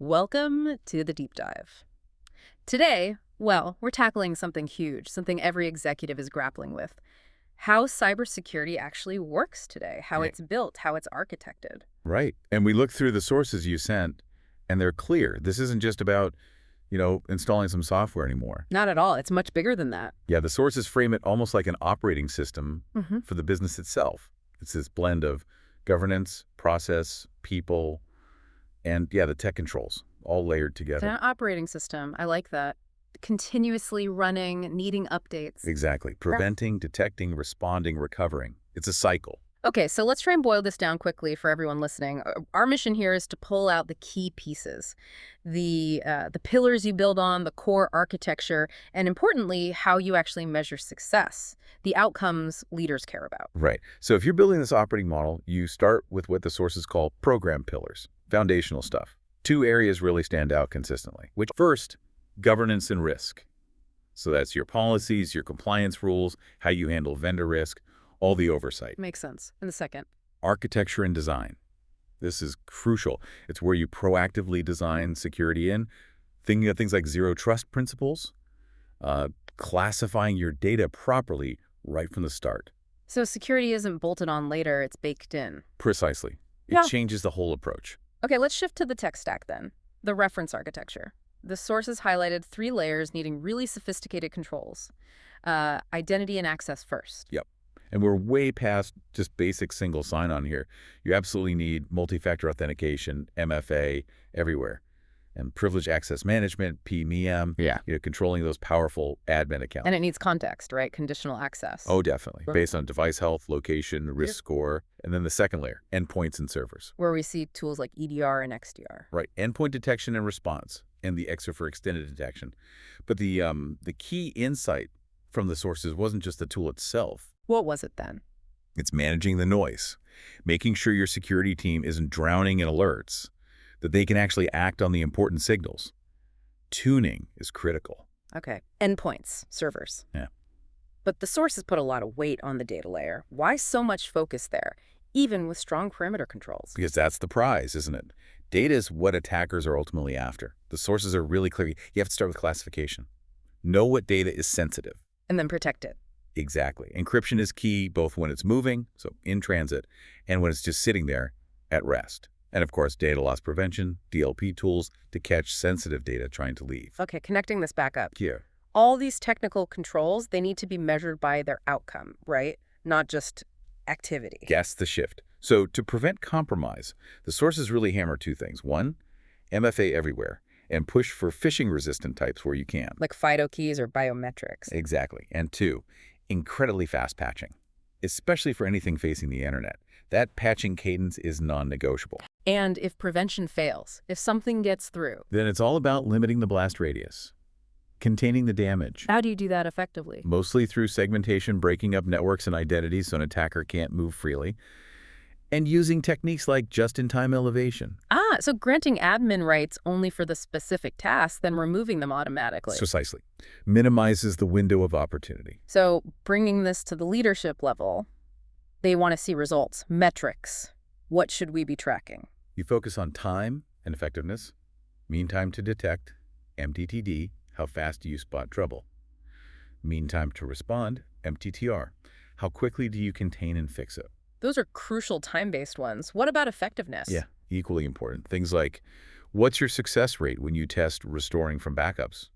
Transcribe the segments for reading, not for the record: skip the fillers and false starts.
Welcome to the deep dive. Today, well, we're tackling something huge, something every executive is grappling with. How cybersecurity actually works today, how Right. it's built, how it's architected. Right. And we looked through the sources you sent, and they're clear. This isn't just about, installing some software anymore. Not at all. It's much bigger than that. Yeah, the sources frame it almost like an operating system Mm-hmm. for the business itself. It's this blend of governance, process, people, and, the tech controls, all layered It's together. an operating system. I like that. Continuously running, needing updates. Exactly. Preventing, detecting, responding, recovering. It's a cycle. Okay, so let's try and boil this down quickly for everyone listening. Our mission here is to pull out the key pieces, the pillars you build on, the core architecture, and importantly, how you actually measure success, the outcomes leaders care about. Right. So if you're building this operating model, you start with what the sources call program pillars, foundational stuff. Two areas really stand out consistently, which first, governance and risk. So that's your policies, your compliance rules, how you handle vendor risk, all the oversight. Makes sense. And the second, Architecture and design. This is crucial. It's where you proactively design security in, thinking of things like zero trust principles, classifying your data properly right from the start. so security isn't bolted on later, it's baked in. Precisely. It Yeah. changes the whole approach. Okay, let's shift to the tech stack then. The reference architecture. The sources highlighted 3 layers needing really sophisticated controls. Identity and access first. Yep. And we're way past just basic single sign-on here. You absolutely need multi-factor authentication, MFA, everywhere. And privileged access management, PMEM, Yeah. Controlling those powerful admin accounts. And it needs context, right? Conditional access. Oh, definitely. Right. Based on device health, location, risk score, and then the second layer, endpoints and servers. Where we see tools like EDR and XDR. Right. Endpoint detection and response, and the extra for extended detection. But the key insight from the sources wasn't just the tool itself. What was it then? It's managing the noise, making sure your security team isn't drowning in alerts, that they can actually act on the important signals. Tuning is critical. Okay. Endpoints, servers. Yeah. But the sources put a lot of weight on the data layer. Why so much focus there, even with strong perimeter controls? Because that's the prize, isn't it? Data is what attackers are ultimately after. The sources are really clear. You have to start with classification. Know what data is sensitive. And then protect it. Exactly. Encryption is key both when it's moving, so in transit, and when it's just sitting there at rest. And of course, data loss prevention, DLP tools to catch sensitive data trying to leave. Okay, connecting this back up. Here. All these technical controls, they need to be measured by their outcome, right? Not just activity. Guess the shift. So to prevent compromise, the sources really hammer 2 things. 1, MFA everywhere, and push for phishing-resistant types where you can. Like FIDO keys or biometrics. Exactly. And 2, incredibly fast patching, especially for anything facing the internet. That patching cadence is non-negotiable. And if prevention fails, if something gets through, Then it's all about limiting the blast radius, containing the damage, how do you do that effectively? mostly through segmentation, breaking up networks and identities so an attacker can't move freely, and using techniques like just-in-time elevation. So granting admin rights only for the specific tasks, then removing them automatically. Precisely. Minimizes the window of opportunity. So bringing this to the leadership level, they want to see results, metrics. What should we be tracking? You focus on time and effectiveness, mean time to detect, MTTD, how fast do you spot trouble, mean time to respond, MTTR, how quickly do you contain and fix it. Those are crucial time-based ones. What about effectiveness? Yeah, equally important. Things like, what's your success rate when you test restoring from backups?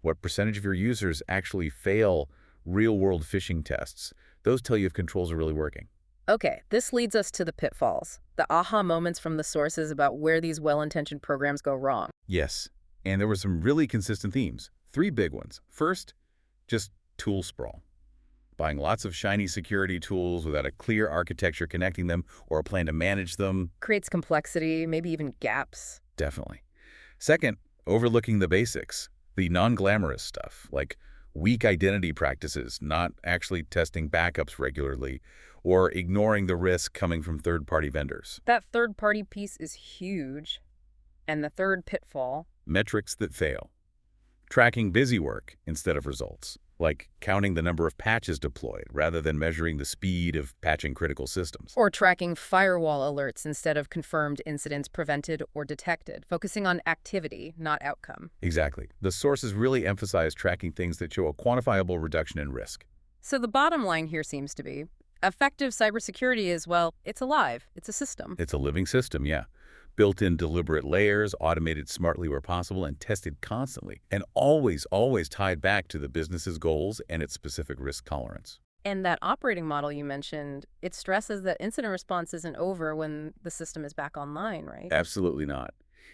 What percentage of your users actually fail real-world phishing tests? Those tell you if controls are really working. Okay, this leads us to the pitfalls, the aha moments from the sources about where these well-intentioned programs go wrong. Yes, and there were some really consistent themes. 3 big ones. First, just tool sprawl. Buying lots of shiny security tools without a clear architecture connecting them or a plan to manage them. Creates complexity, maybe even gaps. Definitely. Second, overlooking the basics, the non-glamorous stuff, like weak identity practices, not actually testing backups regularly, or ignoring the risk coming from third-party vendors. That third-party piece is huge. And the third pitfall, Metrics that fail. Tracking busy work instead of results. like counting the number of patches deployed rather than measuring the speed of patching critical systems. Or tracking firewall alerts instead of confirmed incidents prevented or detected, focusing on activity, not outcome. Exactly. The sources really emphasize tracking things that show a quantifiable reduction in risk. So the bottom line here seems to be effective cybersecurity is, well, it's alive, it's a system. It's a living system, yeah. Built in deliberate layers, automated smartly where possible, and tested constantly. And always tied back to the business's goals and its specific risk tolerance. And that operating model you mentioned, it stresses that incident response isn't over when the system is back online, right? Absolutely not.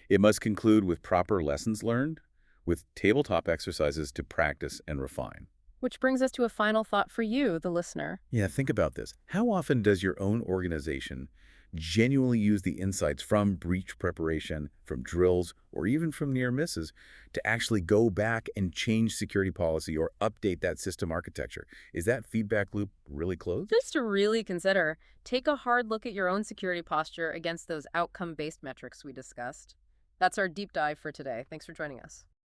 It must conclude with proper lessons learned, with tabletop exercises to practice and refine. Which brings us to a final thought for you, the listener. Yeah, think about this. How often does your own organization genuinely use the insights from breach preparation, from drills, or even from near misses to actually go back and change security policy or update that system architecture? Is that feedback loop really closed? Just to really consider, take a hard look at your own security posture against those outcome-based metrics we discussed. That's our deep dive for today. Thanks for joining us.